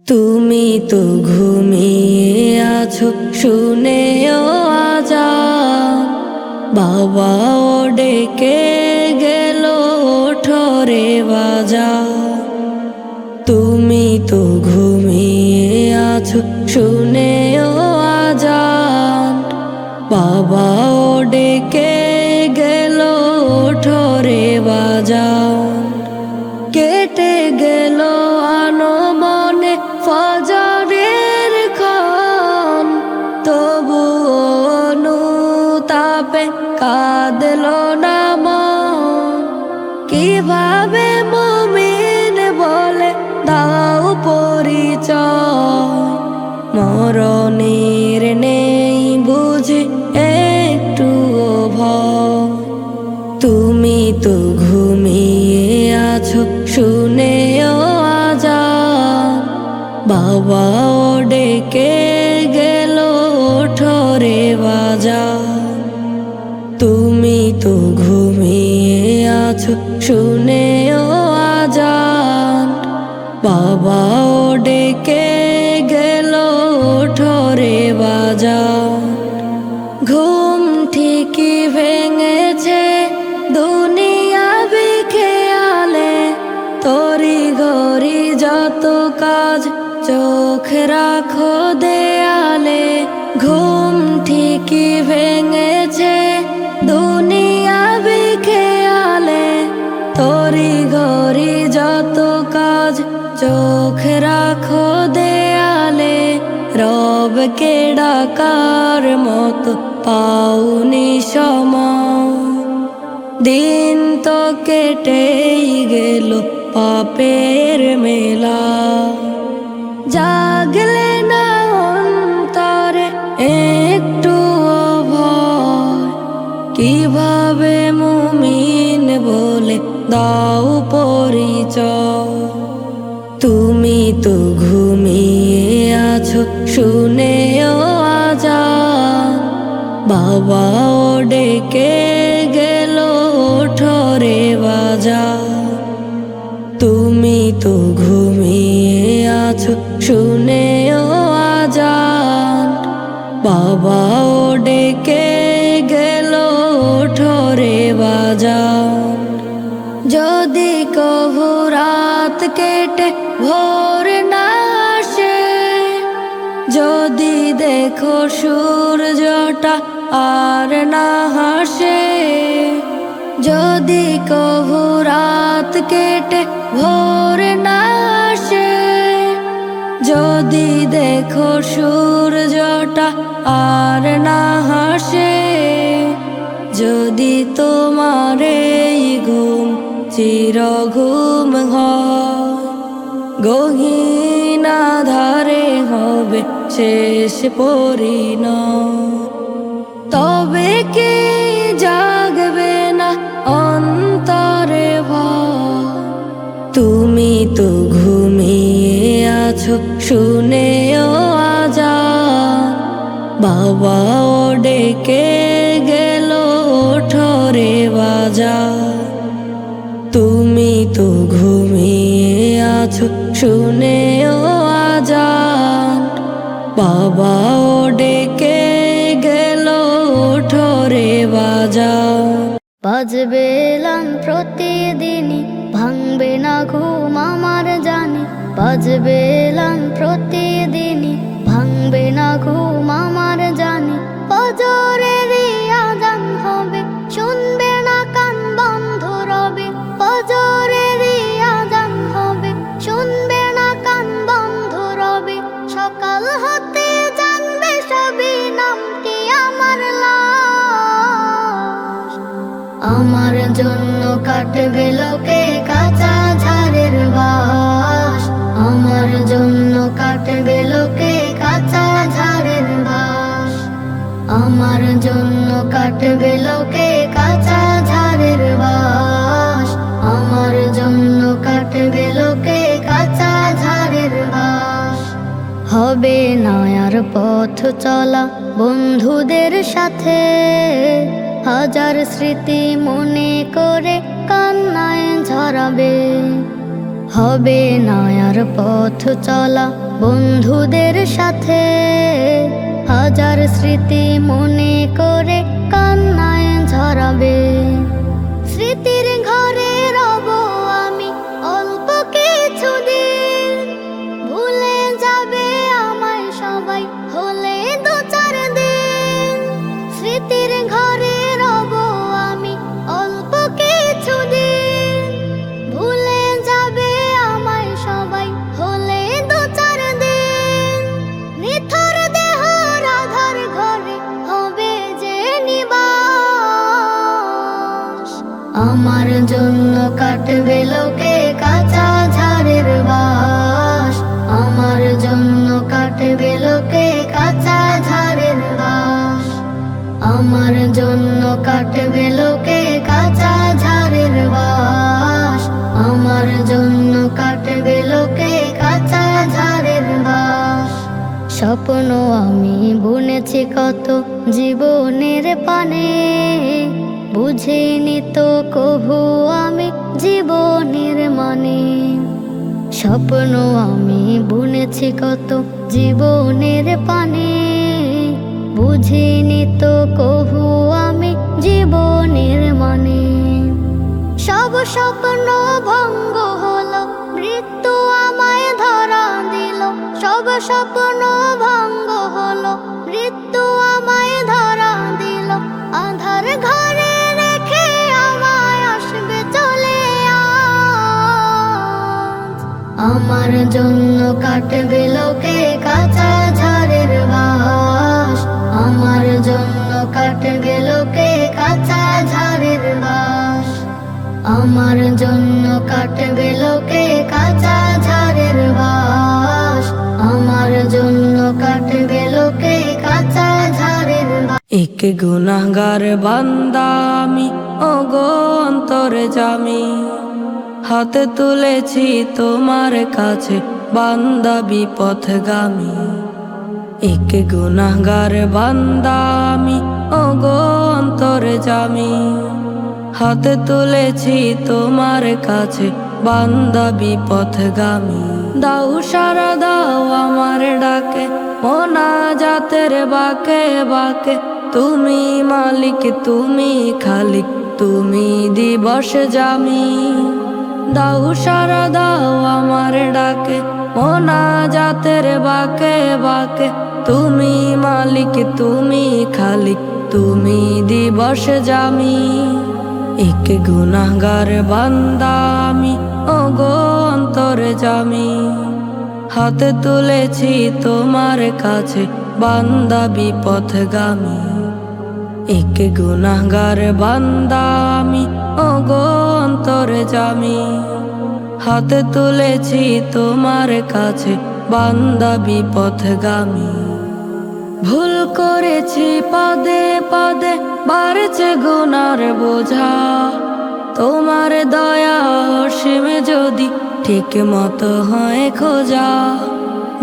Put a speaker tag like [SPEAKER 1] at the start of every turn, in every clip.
[SPEAKER 1] তুমি তো ঘুমিয়ে আছো শুনেও আজান, বাবাও ডেকে গেল ওঠরে বাজান। তুমি তো ঘুমিয়ে আছো শুনেও আজান, বাবাও ডেকে গেল ওঠরে বাজান। কেটে গেল আনমনে ফজরের ক্ষণ, তবু অনুতাপে কাঁদল না মন। কিভাবে মুমিন বলে দাও পরিচয়, মরণের নেই বুঝি একটুও ভয়। তুমি তো ঘুমিয়ে আছো শুনেও আজান, বাবাও ডেকে গেল ওঠরে বাজান। তুমি তো ঘুমিয়ে আছো শুনেও আজান, বাবাও ডেকে গেল ওঠরে বাজান। ঘুম ঠিকই ভেঙেছে দুনিয়া বিখেয়ালে, তরি ঘড়ি যত কাজ চোখ রাখো দেয়ালে। ঘুম ঠিকই ভেঙেছে দুনিয়া বিখেয়ালে, তরি ঘড়ি যত কাজ চোখ রাখো দেয়ালে। রবকে ডাকার মতো পাওনি সময়, দিন তো কেটেই গেল পাপের মেলা। জাগলে না অন্তরে একটু ভয়, কিভাবে মুমিন বলে দাও পরিচয়। তুমি তো ঘুমিয়ে আছো শুনেও আজান, বাবাও ডেকে গেল ওঠরে বাজান। তুমি তো ঘুমিয়ে আছো শুনেও আজান, বাবাও ডেকে গেল ওঠরে বাজান। যদি কভু রাত কেটে ভোর না আসে, যদি দেখো সূর্যটা আর না হাসে, যদি কভু রাত কেটে ভোর না আসে, যদি দেখো সূর্যটা আর না হাসে, যদি তোমার এই ঘুম চির ঘুম হয়, গহীন আঁধারে হবে শেষ পরিণয়। তবে কি জাগবে না অন্তরে ভয়, তুমি তো ঘুমিয়ে আছো শুনেও আজান, বাবাও ডেকে গেল ওঠরে বাজান। তুমি তো ঘুমিয়ে আছো শুনেও আজান, বাবাও ডেকে গেল ওঠরে বাজান।
[SPEAKER 2] বাজবে এলাম প্রতিদিনই, ভাঙবে না ঘুম আমার জানি। বাজবে এলাম প্রতিদিনই, ভাঙবে না ঘুম আমার জানি। ফজরেরই আজান হবে, শুনবে না কান বন্ধ রবে। ফজরেরই আজান হবে, শুনবে না কান বন্ধ রবে। সকাল হতে জানবে সবই, নামটি আমার লাশ। আমার জন্য কাটবে লোকে কাঁচা ঝাড়ের বাস, আমার জন্য কাটবে লোকে কাঁচা ঝাড়ের বাস। আমার জন্য কাটবে লোকে কাঁচা ঝাড়ের বাস, আমার জন্য কাটবে লোকে কাঁচা ঝাড়ের বাস। হবে না আর পথ চলা বন্ধুদের সাথে, হাজার স্মৃতি মনে করে কান্নায় ঝরাবে। হবে না আর পথ চলা বন্ধুদের সাথে হাজার স্মৃতি মনে করে কান্নায় ঝরাবে। স্মৃতির ঘরে রব আমি অল্প কিছুদিন, ভুলে যাবে আমায় সবাই হলে দু চার দিন। স্মৃতির ঘরে রব আমি অল্প কিছুদিন, ভুলে যাবে আমায় সবাই হলে দু চার দিন। নিথর দেহ রাধার ঘরে হবে যে নিবাস, আমার জন্য কাটবে লোকে কাঁচা ঝাড়ের বাস। আমার জন্য কাটবে লোকে কাঁচা ঝাড়ের বাস। আমার জন্য কাটবে লোকে কাঁচা ঝাড়ের বাস। আমার জন্য কাটবে লোকে কাঁচা ঝাড়ের বাস। স্বপ্ন আমি বুনেছি কত জীবনের পানে, বুঝিনি তো কভু আমি জীবনের মানে। স্বপ্ন আমি বুনেছি কত জীবনের পানে, বুঝিনি তো কভু আমি জীবনের মানে। সব স্বপ্ন ভঙ্গ হলো, মৃত্যু আমায় ধরা দিল। সব স্বপ্ন ভঙ্গ হলো, মৃত্যু আমায় ধরা দিল। আধার ঘরে রেখে আমায় আসবে চলে আজ। আমার জন্য কাটবে লোকে কাঁচা ঝাড়ের বাস। আমার জন্য কাটবে লোকে কাঁচা ঝাড়ের বাস। আমার জন্য কাটবে লোকে কাঁচা ঝাড়ের বাস। আমার জন্য কাটবে লোকে কাঁচা ঝাড়ের বাস।
[SPEAKER 1] এক গুনাহগার বান্দা আমি, ওগো অন্তর্যামী, হাতে তুলেছি তোমার কাছে বান্দা বিপথগামী। এক গুনাহগার বান্দা আমি, ওগো অন্তর্যামী, হাতে তুলেছি তোমার কাছে বান্দা বিপথগামী। দাও সারা দাও আমার ডাকে, মোনাজাতের বাকে বাকে। তুমি মালিক, তুমি খালিক, তুমি দিবস জামি। দাও সারা দাও আমার ডাকে, মোনাজাতের বাকে বাকে। তুমি মালিক, তুমি খালিক, তুমি দিবস জামি। এক গুনাহগার বান্দা আমি, ওগো অন্তর্যামী, হাতে তুলেছি তোমার কাছে বান্দা বিপথগামী। এক গুনাহগার বান্দা আমি, ওগো অন্তর্যামী, হাতে তুলেছি তোমার কাছে বান্দা বিপথগামী। ভুল করেছি পদে পদে, বাড়ছে গুনার বোঝা। তোমার দয়া অসীম যদি ঠিক মতো হয় খোঁজা।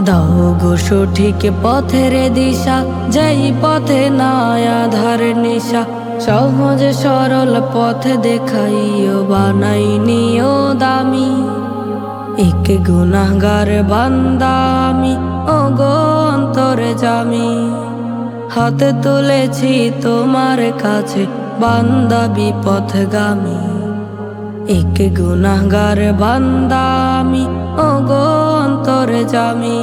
[SPEAKER 1] দাও গো সঠিক পথের দিশা, যেই পথে নাই আধার নিশা। সহজ সরল পথ দেখাইও, বানাই নিও দামি। এক গুনাহগার বান্দা আমি, ওগো অন্তর্যামী, হাতে তুলেছি তোমার কাছে বান্দা বিপথগামী। এক গুনাহগার বান্দা আমি, ওগো অন্তর্যামী,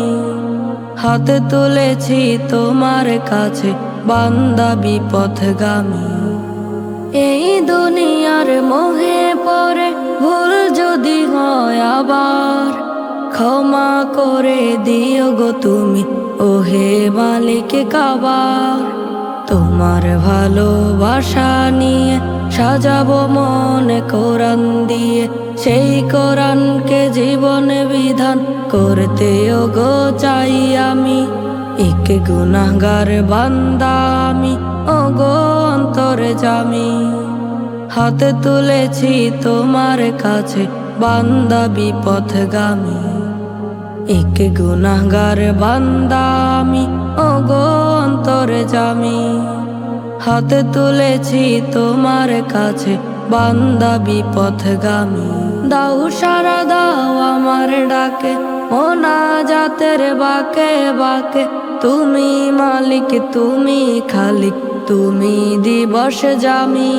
[SPEAKER 1] হাতে তুলেছি তোমার কাছে বান্দা বিপথগামী। এই দুনিয়ার মোহে পড়ে ভুল যদি হয় আবার, ক্ষমা করে দিও গো তুমি ওহে মালিক কাবার। তোমার ভালোবাসা নিয়ে সাজাবো মন কোরআন দিয়ে, সেই কোরআনকে জীবন বিধান করতে ওগো চাই আমি। এক গুনাহগার বান্দা আমি, ওগো অন্তর্যামী, হাতে তুলেছি তোমার কাছে বান্দা বিপথগামী। এক গুনাহগার বান্দা আমি, ওগো অন্তর্যামী, হাতে তুলেছি তোমার কাছে বান্দা বিপথগামী। দাও সারা দাও আমার ডাকে, মোনাজাতের বাকে বাকে তুমি মালিক তুমি খালিক তুমি দিবস জামি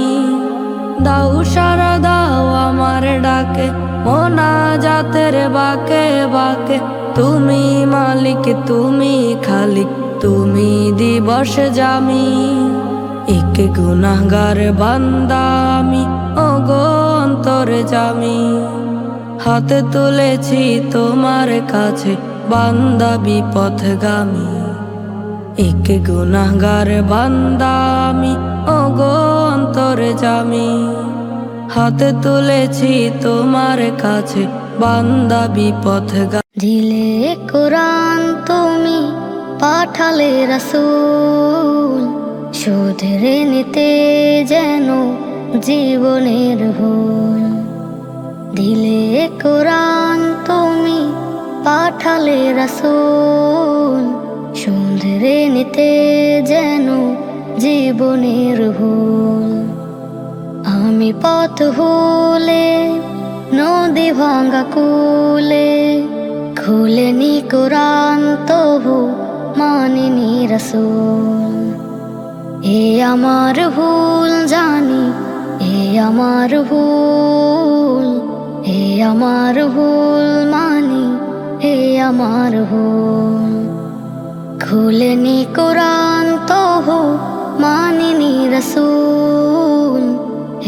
[SPEAKER 1] দাও সারা দাও আমার ডাকে মোনাজাতের বাকে বাকে তুমি মালিক তুমি খালিক তুমি দিবস জামি এক গুনাহগার বান্দা আমি ওগো অন্তর্যামী হাতে তুলেছি তোমার কাছে বান্দা বিপথগামী এক গুনাহগার বান্দা আমি ওগো অন্তর্যামী হাতে তুলেছি তোমার কাছে বান্দা বিপথগামী
[SPEAKER 2] দিলে কোরআন তুমি পাঠালে রাসূল শুধরে নিতে যেন জীবনের ভুল দিলে কোরআন তুমি পাঠালে রাসূল শুধরে নিতে যেন জীবনের ভুল আমি পথ ভুলে নদী ভাঙা কুলে খুলেনি কোরআন তবু মানিনি রাসূল এ আমার ভুল জানি এ আমার ভুল এ আমার ভুল মানি এ আমার ভুল খুলেনি কোরআন তবু মানিনি রাসূল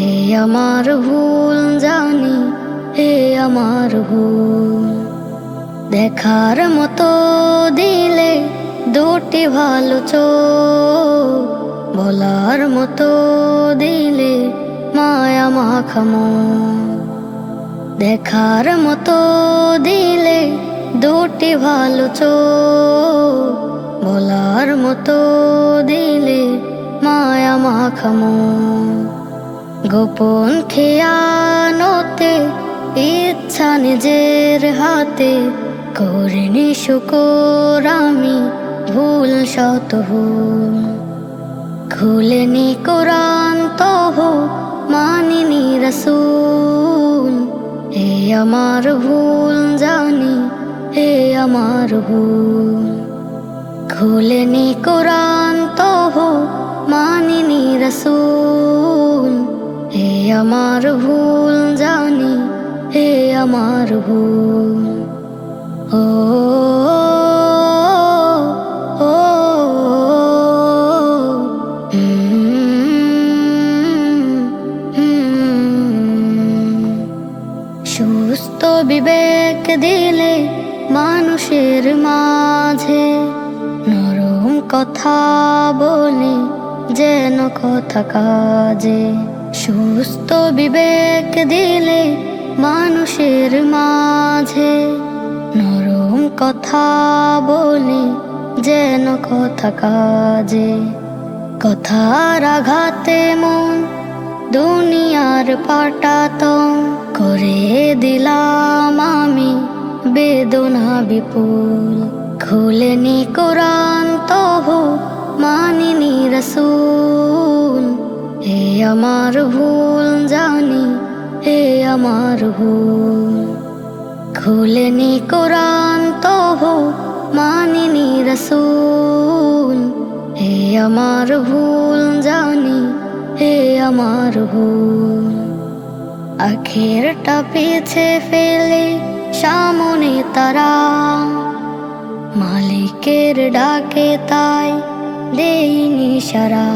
[SPEAKER 2] এ আমার ভুল জানি এ আমার ভুল দেখার মতো দিলে দুটি ভালো চোখ বলার মতো দিলে মায়া মাখামো দেখার মতো দিলে দুটি ভালো চোখ বলার মতো দিলে মায়া মাখামো গোপন খেয়ানতে ইচ্ছা নিজের হাতে করিনি শুকর আমি ভুল শত ভুল খুলেনি কোরআন তবু মানিনি রাসূল এ আমার ভুল জানি এ আমার ভুল খুলেনি কোরআন তবু মানিনি রাসূল এ আমার ভুল জানি এ আমার ভুল ও সুস্থ বিবেক দিলে মানুষের মাঝে নরম কথা বলে যেন কথা কাজে সুস্থ বিবেক দিলে মানুষের মাঝে নরম কথা বলে যেন কথা কাজে কথার আঘাতে মন দুনিয়ার পাটাতন করে দিলাম আমি বেদনা বিপুল খুলেনি কোরআন তবু মানিনি রাসূল এ আমার ভুল জানি এ আমার ভুল খুলেনি কোরআন তবু মানিনি রাসূল এ আমার ভুল জানি এ আমার ভুল আখেরটা পিছে ফেলে সামনে তারা মালিকের ডাকে তাই দেইনি সারা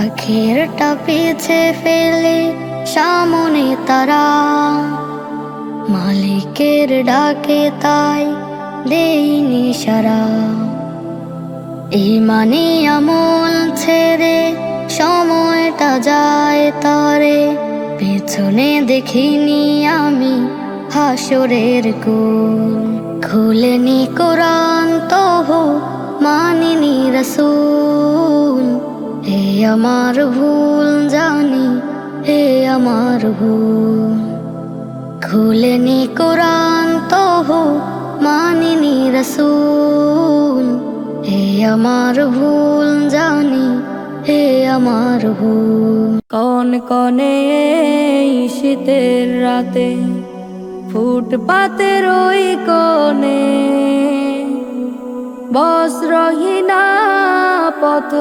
[SPEAKER 2] আখেরটা পিছে ফেলে সামনে তারা মালিকের ডাকে তাই দেইনি সারা ইমানি আমল ছেড়ে সময়টা যায় তরে পেছনে দেখিনি আমি হাসরের কুল খুলেনি কোরআন তবু মানিনি রাসূল এ আমার ভুল জানি এ আমার ভুল খুলেনি কোরআন তবু মানিনি রাসূল এ আমার ভুল জানি এ আমার ভুল
[SPEAKER 1] কনে এই শীতের রাতে ফুটপাতের ওই কোণে বস্ত্রহীনা পথ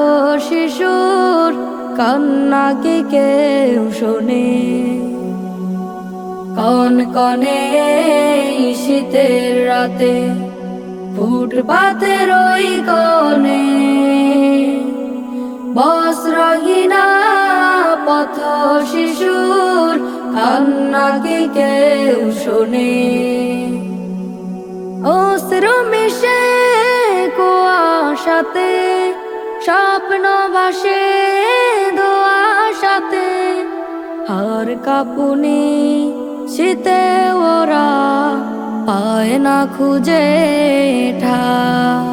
[SPEAKER 1] শিশুর কান্না কি কেউ শোনে? কনকনে শীতের রাতে ফুটপাতের ওই কোণে বস্ত্রহীনা পথ শিশুর কান্না কি কেউ শোনে? অশ্রু মিশে কুয়াশাতে স্বপ্ন ভাসে ধোঁয়াশাতে, আর কাঁপুনি শীতে ওরা পায় না খুঁজে ঠাই।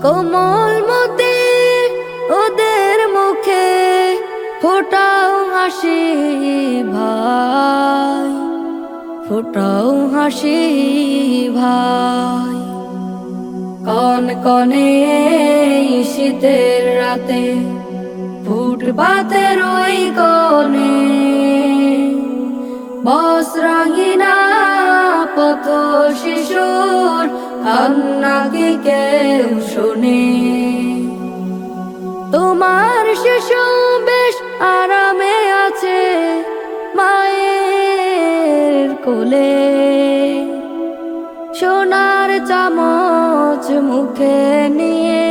[SPEAKER 1] কোমলমতি ওদের মুখে ফোটাও হাসি ভাই, ফোটাও হাসি ভাই। কনকনে শীতের রাতে ফুটপাতের ওই কোণে বস্ত্রহীনা পথ শিশুর কান্না কি কেউ শোনে? তোমার শিশু বেশ আরামে আছে মায়ের কোলে, সোনার চামচ মুখে নিয়ে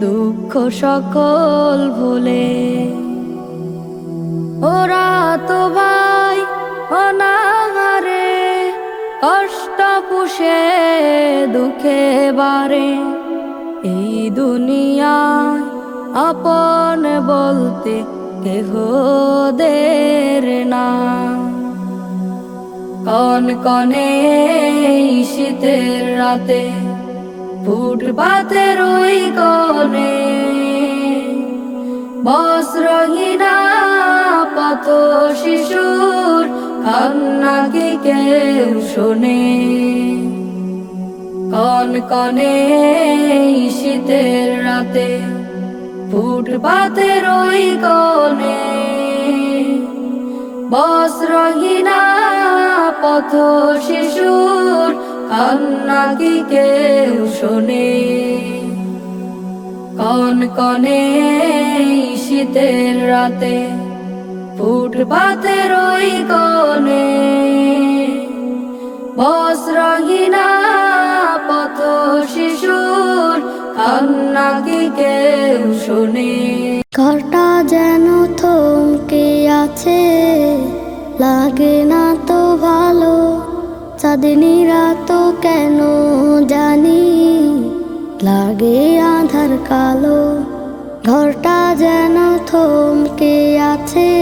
[SPEAKER 1] দুঃখ সকল ভুলে। ওরা তো ভাই অনাহারে কষ্ট পুষে দুঃখে বারে, এই দুনিয়ায় আপন বলতে কেহ দের না। কনকনে শীতের রাতে ফুটপাতের ওই কোণে বস্ত্রহীনা পথ শিশুর কান্না কি কেউ শোনে? কনকনে শীতের রাতে ফুটপাতের ওই কোণে বস্ত্রহীনা পথ শিশুর কান্না কি কেউ শোনে? কনকনে শীতের রাতে ফুটপাতের ওই কোণে বস্ত্রহীনা পথ শিশুর কান্না কি কেউ শোনে?
[SPEAKER 2] ঘরটা যেন থমকে আছে, লাগে না তো ভালো, চাঁদনি রাত কেন জানি লাগে আধার কালো। ঘরটা যেন থমকে আছে,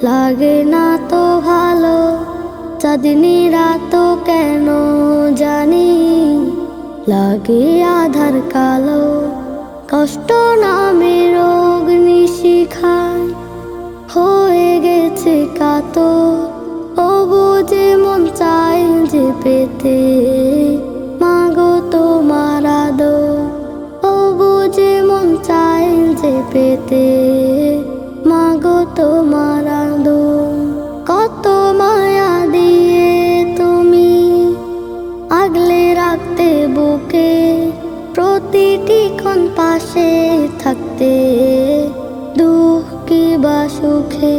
[SPEAKER 2] লাগে না তো ভালো, চাঁদনি রাত কেন জানি লাগে আধার কালো। কষ্ট নামে রোগ নিশিখায় হয়ে গেছে কাতো, ও বুঝে মন চাই যে পেতে মাগো তোমার আদর, ও বুঝে মন চাই যে পেতে মাগো তোমার আদর। কত মায়া দিয়ে তুমি আগলে রাখতে বুকে, প্রতিটি ক্ষণ পাশে থাকতে দুঃখী বা সুখে।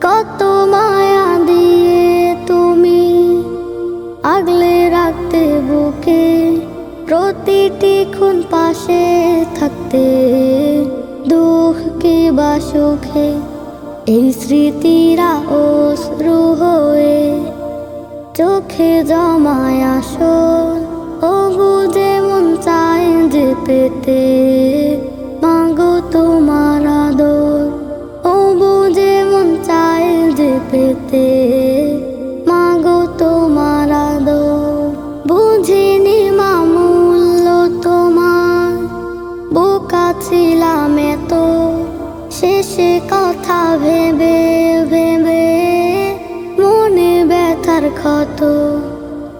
[SPEAKER 2] কত মায়া দিয়ে তুমি আগলে রাখতে বুকে, প্রতিটি ক্ষণ পাশে থাকতে দুঃখী বা সুখে। এই স্মৃতিরা অশ্রু হয়ে চোখে জমায় আসল, ও বুঝে মন চায় যে পেতে মাগো তোমার আদর, ও বুঝে মন চায় যে পেতে মাগো তোমার আদর। বুঝিনি মামূল্য তোমার, বোকা ছিলাম এত, শেষে কথা ভেবে ভেবে মনে ব্যথার ক্ষত।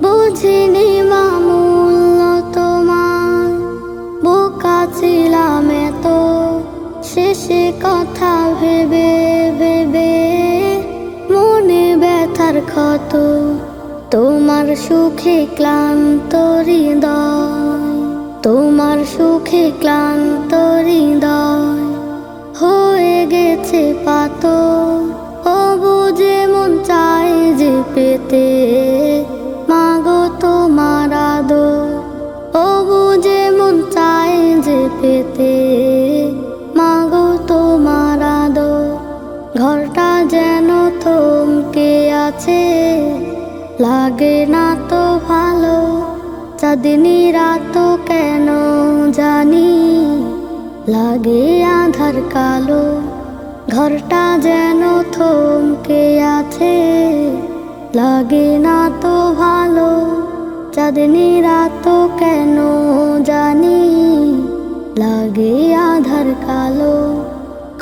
[SPEAKER 2] বুঝিনি মামূল্য তোমার, বোকা ছিলাম সুখে ক্লান্ত হৃদয়, তোমার সুখে ক্লান্ত হৃদয় হয়ে গেছে পাথর। ও বুঝে মন চায় যে পেতে মাগো তোমার আদর। ও বুঝে মন চায় যে পেতে মাগো তোমার আদর। ঘরটা যেন থমকে আছে, লাগে না তো ভালো। চাঁদনি রাত কেন জানি লাগে আধার কালো। ঘরটা যেন থমকে আছে, লাগে না তো ভালো। চাঁদনি রাত কেন জানি লাগে আধার কালো।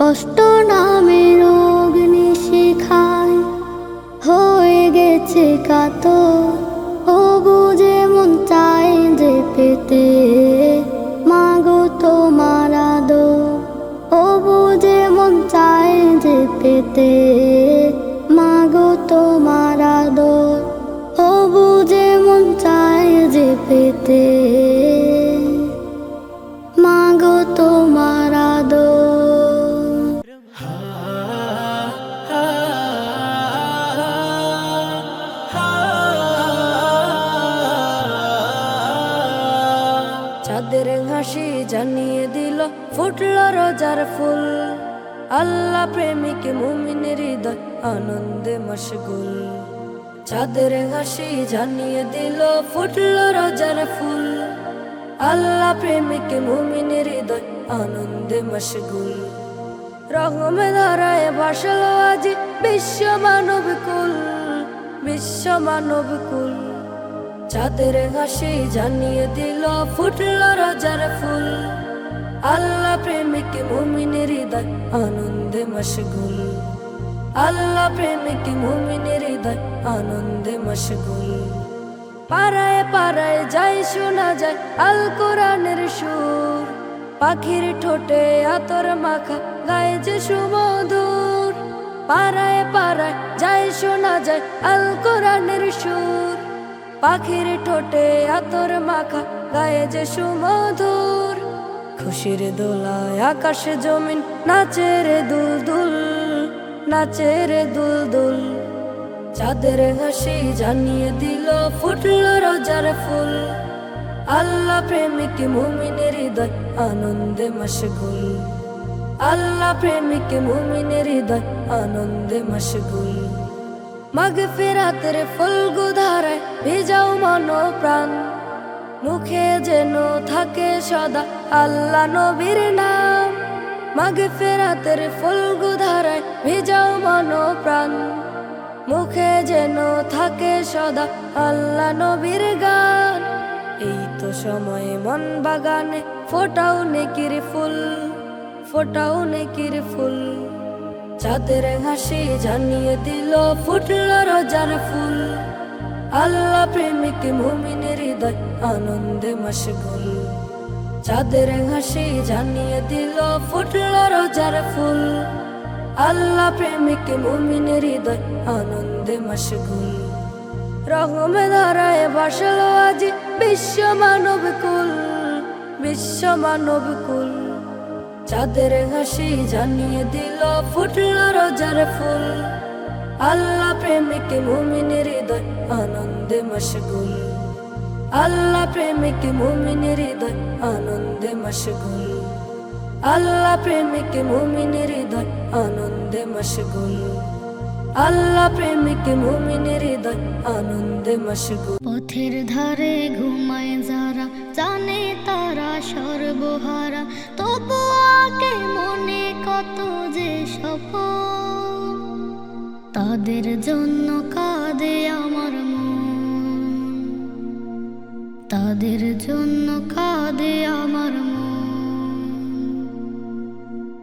[SPEAKER 2] কষ্ট নামে অগ্নি শিখায় হয়ে গেছে কাতর। ও বুঝে মন চায় যে পেতে মাগো তোমার আদর। ও বুঝে মন চায় যে পেতে মাগো তোমার আদর। ও বুঝে মন চায় যে পেতে মাগো তোমার আদর।
[SPEAKER 1] চাঁদের হাসি জানিয়ে দিল ফুটল রোজার ফুল। আল্লাহ প্রেমিক মুমিনের হৃদয় আনন্দে মশগুল। চাঁদের হাসি জানিয়ে দিল ফুটল রোজার ফুল। আল্লাহ প্রেমিক মুমিনের হৃদয় আনন্দে মশগুল। রহমে ধারায় ভাসল আজি বিশ্ব মানব কুল, বিশ্ব মানব কুল। চাঁদের হাসি জানিয়ে দিল ফুটল রোজার ফুল। আল্লাহ প্রেমিক মুমিনের হৃদয় আনন্দে মশগুল। আল্লাহ প্রেমিক মুমিনের হৃদয় আনন্দে মশগুল। পাড়ায় পাড়ায় যাই শোনা যায় আল কোরআনের সুর। পাখির ঠোঁটে আতর মাখা গায়ে যে সুমধুর। পাড়ায় পাড়ায় যাই শোনা যায় আল কোরআনের সুর। পাখির ঠোঁটে আতর মাখা গায়ে যে সুমধুর। খুশির দোলায় আকাশ জমিন নাচে রে দুল দুল, নাচে রে দুল দুল। চাঁদের হাসি জানিয়ে দিল ফুটল রোজার ফুল। আল্লাহ প্রেমিক মুমিনের হৃদয় আনন্দে মশগুল। আল্লাহ প্রেমিক মুমিনের হৃদয় আনন্দে মশগুল। মাগফিরাতের ফুল গুধারায় ভিজাও মন প্রাণ। মুখে যেন থাকে সদা আল্লাহ নবীর নাম। মাগফিরাতের ফুল গুধারায় ভিজাও মন প্রাণ। মুখে যেন থাকে সদা আল্লাহ নবীর গান। এই তো সময় মন বাগানে ফোটাও নেকির ফুল, ফোটাও নেকির ফুল। চাঁদের হাসি জানিয়ে দিল ফুটল রোজার ফুল। আল্লাহ প্রেমিক মুমিনের হৃদয় আনন্দে মশগুল। চাঁদের হাসি জানিয়ে দিল ফুটল রোজার ফুল। আল্লাহ প্রেমিক মুমিনের হৃদয় আনন্দে মশগুল। রহমে ধারায় ভাসল আজি বিশ্ব মানব কুল, বিশ্ব মানব কুল। চাঁদের হাসি জানিয়ে দিল ফুটল রোজার ফুল। আল্লাহ প্রেমিক মুমিনের হৃদয় আনন্দে মশগুল। আল্লাহ প্রেমিক মুমিনের হৃদয় আনন্দে মশগুল। আল্লাহ প্রেমিক মুমিনের হৃদয় আনন্দে মশগুল। আল্লাহ প্রেমিক মুমিনের হৃদয় আনন্দে মশগুল।
[SPEAKER 2] পথের ধারে ঘুমায় যারা জানে তারা সর্বহারা, তবু আগে মনে কত যে সফল। তাদের জন্য কাঁদে আমার মন, তাদের জন্য কাঁদে আমার মন।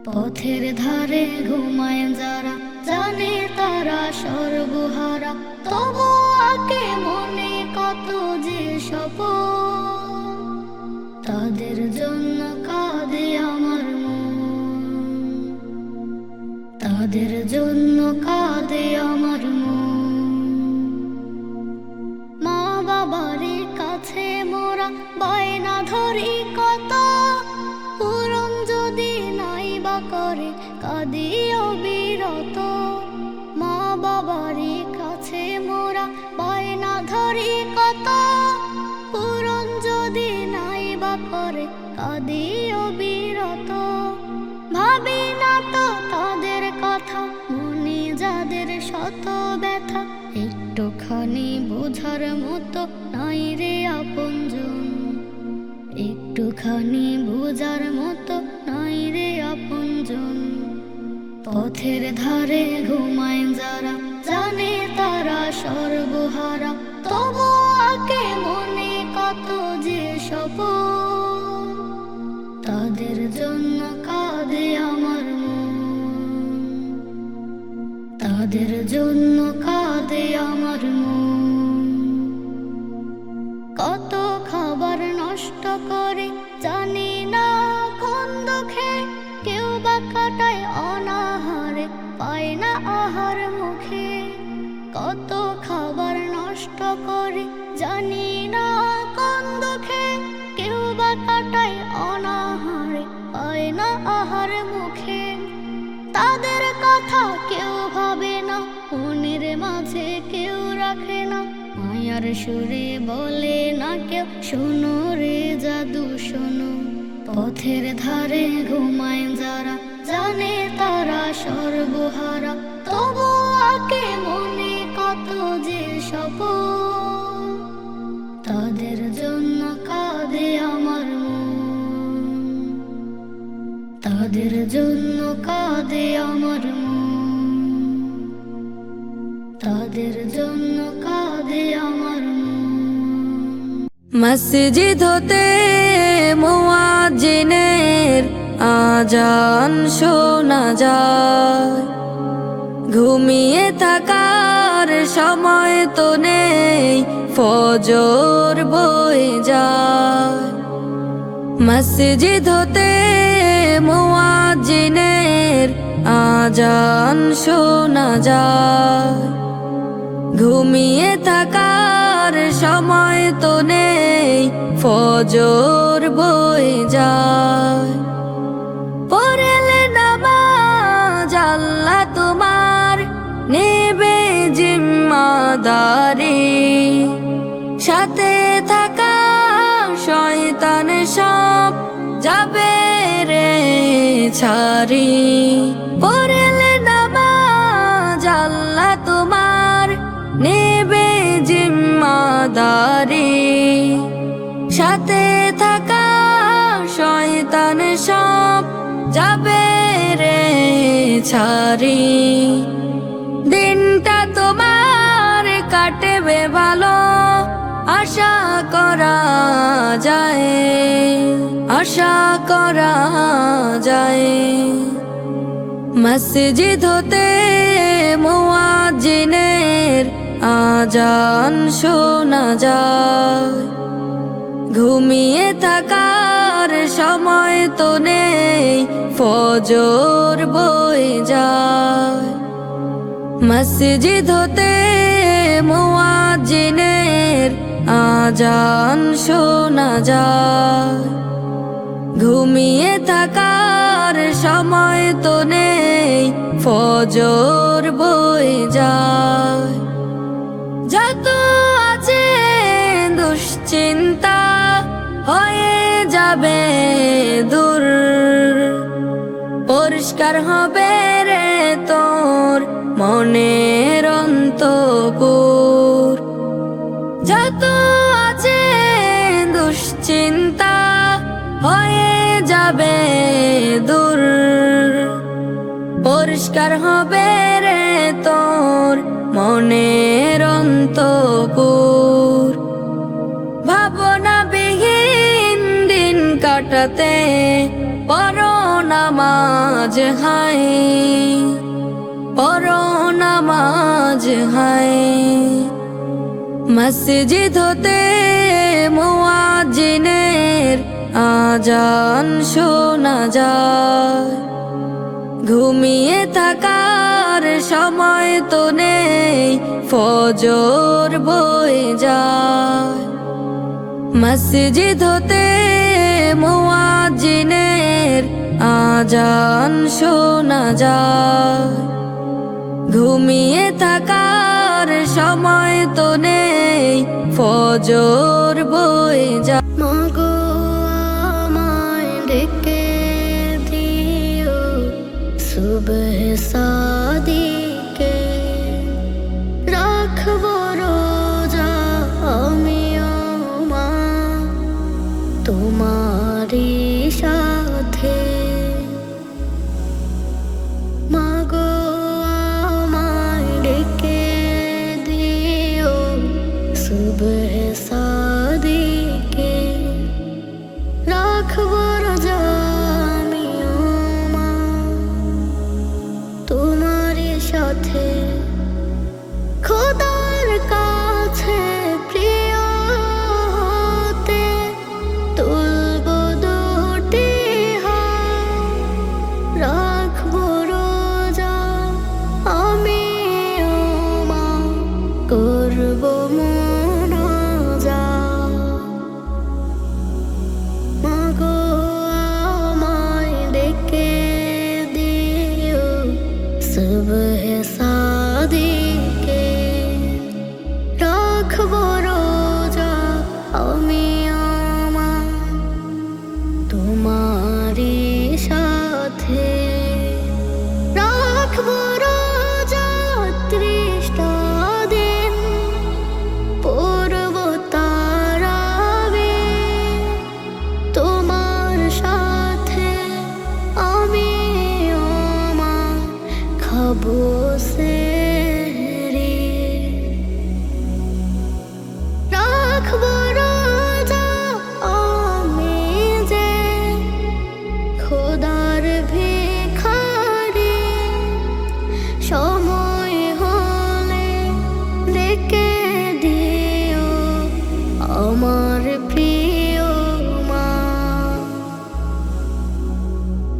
[SPEAKER 2] পথের ধারে ঘুমায় যারা জানে তারা সর্বহারা, তবু আগে মনে কত যে সফল। তাদের জন্য কাঁদে আমার মন, তাদের জন্য কাঁদে আমার মন। মা করে কাঁদি অবিরত। ভাবি না তো তাদের কথা, মনে যাদের শত ব্যথা, একটুখানি বোঝার মতো নাই রে আপনজন। একটুখানি বোঝার মতো নাই রে আপনজন। পথের ধারে ঘুমায় যারা, জানে তারা সর্বহারা, তবু আঁকে মনে কত যে স্বপন। তাদের জন্য কাঁদে আমার মন, তাদের জন্য কাঁদে আমার মন। কত খাবার নষ্ট করে জানি না কোন দুঃখে, কেউ বা কাটায় অনাহারে পায় না আহার মুখে। কত খাবার নষ্ট করে জানি না কোন দুঃখে, কেউ বা কাটায় অনাহারে পায় না আহার মুখে। তাদের কথা কেউ ভাবে না, মনের মাঝে কেউ রাখে না, মায়ার সুরে বলে না কেউ শোনো রে জাদু শোনো। পথের ধারে ঘুমায় যারা, জানে তারা সর্বহারা, তবু আঁকে মনে কত যে স্বপন। তাদের জন্য কাঁদে আমার মন, তাদের জন্য কাঁদে আমার মন, তাদের জন্য কাঁদে আমার মন।
[SPEAKER 1] মসজিদ হতে মুয়াজ্জিনের আজান শোনা যায়, ঘুমিয়ে থাকার সময় তো নেই, ফজর বয়ে যায়। মসজিদ হতে মুয়াজ্জিনের আজান শোনা যায়, ঘুমিয়ে থাকার সময় তো নেই, ফজর বয়ে যায়। পড়লে নামাজ আল্লাহ তোমার নেবে জিম্মাদারি, সাথে থাকা শয়তান সব যাবে রে ছাড়ি। পড়লে নামাজ আল্লাহ তোমার নেবে জিম্মাদারি, সাথে থাকা শয়তান সব যাবে রে ছাড়ি। দিনটা তোমার কাটবে ভালো আশা করা যায়, আশা করা যায়। মসজিদ হতে মুয়াজ্জিনের আজান শোনা যায়, ঘুমিয়ে থাকার সময় তো নেই, ফজর বয়ে যায়। মসজিদ হতে মুয়াজ্জিনের আজান শোনা যায়, ঘুমিয়ে থাকার সময় তো নেই, ফজর বয়ে যায়। যত আছে দুশ্চিন্তা হয়ে যাবে দূর, পরিষ্কার হবে রে তোর মনের অন্তপুর। যত আছে দুশ্চিন্তা হয়ে যাবে দূর, পরিষ্কার হবে রে তোর মনের অন্তপুর। ভাবনা বিহীন দিন কাটাতে পড়ো নামাজ হায়, পড়ো নামাজ হায়। মসজিদ হতে মুয়াজ্জিনের আজান শোনা যায়, ঘুমিয়ে থাকার সময় তো নেই, ফজর বয়ে যায়। মসজিদ হতে মুয়াজ্জিনের আজান শোনা যায়, ঘুমিয়ে থাকার সময় তো নেই, ফজর বয়ে যায়।
[SPEAKER 2] মাগো ডেকে দিও সুবহ সাদিকে রাখবো রোজা আমিও মা তোমারই সাথে মাগো আমায় ডেকে দিও সুবহ সাদিকে রাখবো রোজা আমিও মা তোমারই সাথে খোদার কাছে প্রিয় হতে তুলবো দুটি হাত রাখবো রোজা আমিও মা করবো মুনাজাত মাগো আমায় ডেকে দিও সুবহ সাদিকে রাখবো রোজা আমিও মা তোমারই সাথে রাখবো রোজা 30টা দিন পড়বো তারাবির তোমার সাথে আমিও মা খাবো সেহরি রাখবো রোজা আমি যে খোদার ভিখারি সময় হলে ডেকে দিও আমার প্রিয় মা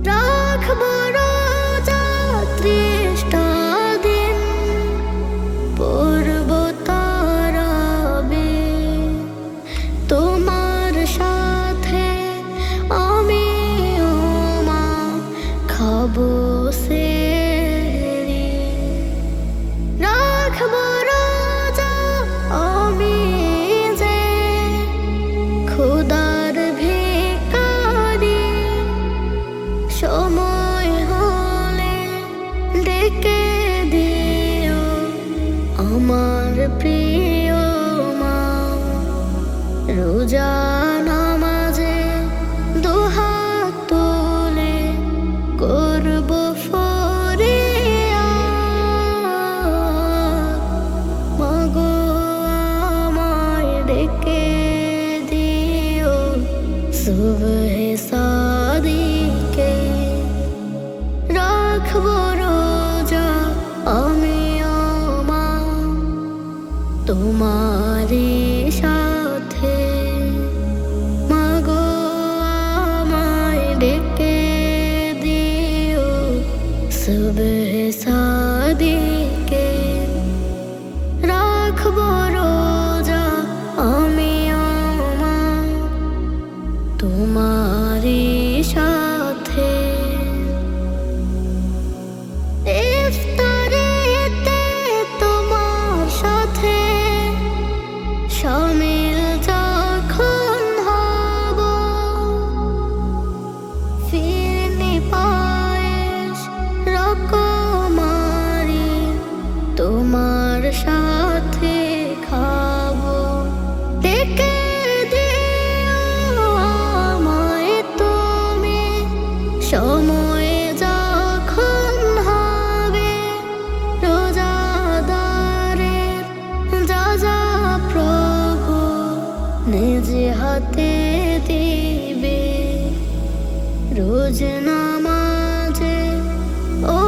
[SPEAKER 2] রাখবো রোজা 30টা দিন পড়বো তারাবির তোমার সাথে আমিও মা খাবো সেহরি রাখবো রোজা আমি যে খোদার ভিখারি সময় হলে ডেকে দিও আমার প্রিয় মা রোজা নামাজে দুহাত তুলে করবো ফরিয়াদ মাগো আমায় ডেকে দিও সুবহ সাদিকে রাখবো রোজা আমিও মা তোমারই সাথে মাগো আমায় ডেকে দিও সুবহ সাদিকে রাখবো রোজা আমিও মা তোমারই সাথে ইফতারিতে তোমার সাথে শামিল যখন হব ফিরনি পায়েস রকমারি তোমার সাথে খাবো ডেকে দিও আমায় তুমি সময় যখন হবে রোজাদারের যা যা প্রভু নিজ হাতে দিবে রোজ নামাজে ও